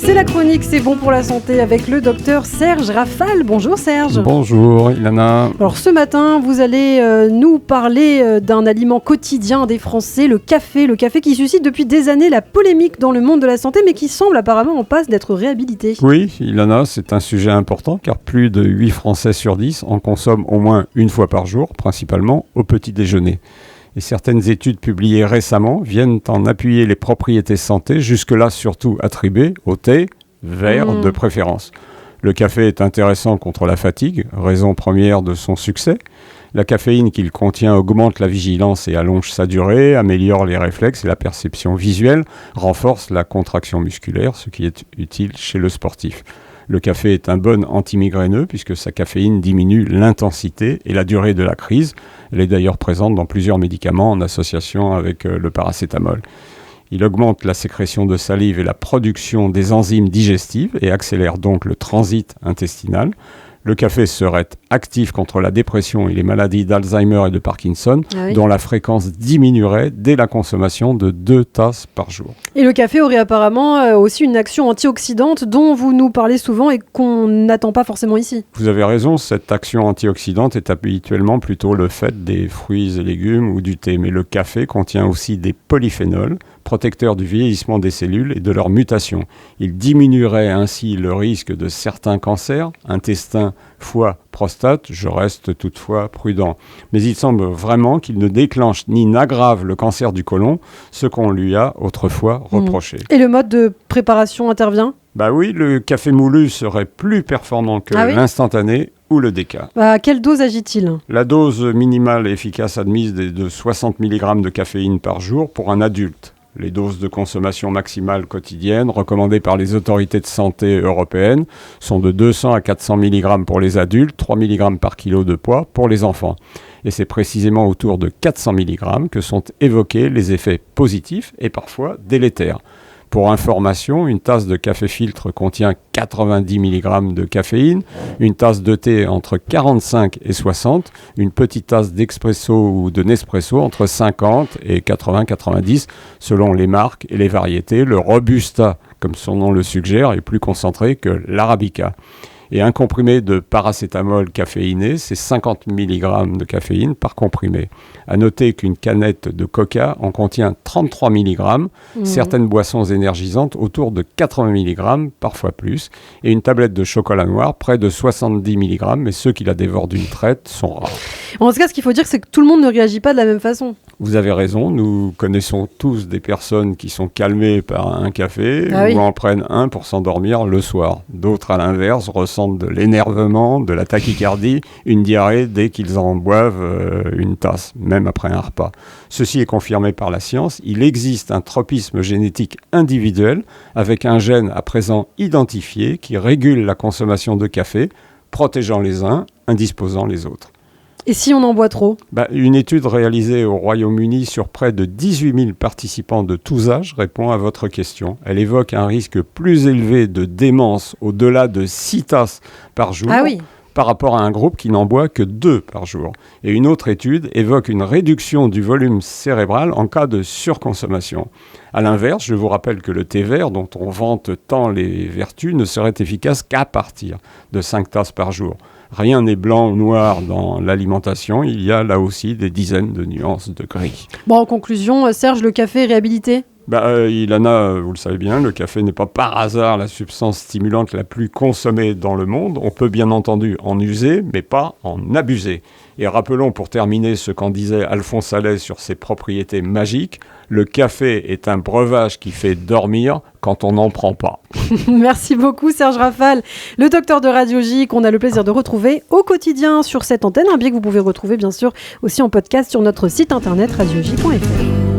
C'est la chronique, c'est bon pour la santé avec le docteur Serge Rafal. Bonjour Serge. Bonjour Ilana. Alors ce matin, vous allez nous parler d'un aliment quotidien des Français, le café. Le café qui suscite depuis des années la polémique dans le monde de la santé, mais qui semble apparemment en passe d'être réhabilité. Oui, Ilana, c'est un sujet important car plus de 8 Français sur 10 en consomment au moins une fois par jour, principalement au petit déjeuner. Et certaines études publiées récemment viennent en appuyer les propriétés santé, jusque-là surtout attribuées au thé vert de préférence. Le café est intéressant contre la fatigue, raison première de son succès. La caféine qu'il contient augmente la vigilance et allonge sa durée, améliore les réflexes et la perception visuelle, renforce la contraction musculaire, ce qui est utile chez le sportif. Le café est un bon antimigraineux puisque sa caféine diminue l'intensité et la durée de la crise. Elle est d'ailleurs présente dans plusieurs médicaments en association avec le paracétamol. Il augmente la sécrétion de salive et la production des enzymes digestives et accélère donc le transit intestinal. Le café serait actif contre la dépression et les maladies d'Alzheimer et de Parkinson, dont la fréquence diminuerait dès la consommation de 2 tasses par jour. Et le café aurait apparemment aussi une action antioxydante dont vous nous parlez souvent et qu'on n'attend pas forcément ici. Vous avez raison, cette action antioxydante est habituellement plutôt le fait des fruits et légumes ou du thé. Mais le café contient aussi des polyphénols, protecteurs du vieillissement des cellules et de leur mutation. Il diminuerait ainsi le risque de certains cancers, intestin, foie, prostate. Je reste toutefois prudent. Mais il semble vraiment qu'il ne déclenche ni n'aggrave le cancer du côlon, ce qu'on lui a autrefois reproché. Et le mode de préparation intervient ? Bah oui, le café moulu serait plus performant que l'instantané ou le déca. Quelle dose agit-il ? La dose minimale efficace admise est de 60 mg de caféine par jour pour un adulte. Les doses de consommation maximale quotidienne recommandées par les autorités de santé européennes sont de 200 à 400 mg pour les adultes, 3 mg par kilo de poids pour les enfants. Et c'est précisément autour de 400 mg que sont évoqués les effets positifs et parfois délétères. Pour information, une tasse de café filtre contient 90 mg de caféine, une tasse de thé entre 45 et 60, une petite tasse d'expresso ou de Nespresso entre 50 et 80-90 selon les marques et les variétés. Le Robusta, comme son nom le suggère, est plus concentré que l'Arabica. Et un comprimé de paracétamol caféiné, c'est 50 mg de caféine par comprimé. À noter qu'une canette de coca en contient 33 mg, certaines boissons énergisantes autour de 80 mg, parfois plus, et une tablette de chocolat noir près de 70 mg, mais ceux qui la dévorent d'une traite sont rares. En tout cas, ce qu'il faut dire, c'est que tout le monde ne réagit pas de la même façon. Vous avez raison, nous connaissons tous des personnes qui sont calmées par un café ou en prennent un pour s'endormir le soir. D'autres, à l'inverse, ressentent de l'énervement, de la tachycardie, une diarrhée dès qu'ils en boivent une tasse, même après un repas. Ceci est confirmé par la science. Il existe un tropisme génétique individuel avec un gène à présent identifié qui régule la consommation de café, protégeant les uns, indisposant les autres. Et si on en boit trop ? Une étude réalisée au Royaume-Uni sur près de 18 000 participants de tous âges répond à votre question. Elle évoque un risque plus élevé de démence au-delà de 6 tasses par jour par rapport à un groupe qui n'en boit que 2 par jour. Et une autre étude évoque une réduction du volume cérébral en cas de surconsommation. A l'inverse, je vous rappelle que le thé vert, dont on vante tant les vertus, ne serait efficace qu'à partir de 5 tasses par jour. Rien n'est blanc ou noir dans l'alimentation, il y a là aussi des dizaines de nuances de gris. En conclusion, Serge, le café est réhabilité ? Ilana, vous le savez bien, le café n'est pas par hasard la substance stimulante la plus consommée dans le monde. On peut bien entendu en user, mais pas en abuser. Et rappelons pour terminer ce qu'en disait Alphonse Allais sur ses propriétés magiques. Le café est un breuvage qui fait dormir quand on n'en prend pas. Merci beaucoup Serge Rafal, le docteur de Radiologie qu'on a le plaisir de retrouver au quotidien sur cette antenne. Un bien que vous pouvez retrouver bien sûr aussi en podcast sur notre site internet radiologie.fr.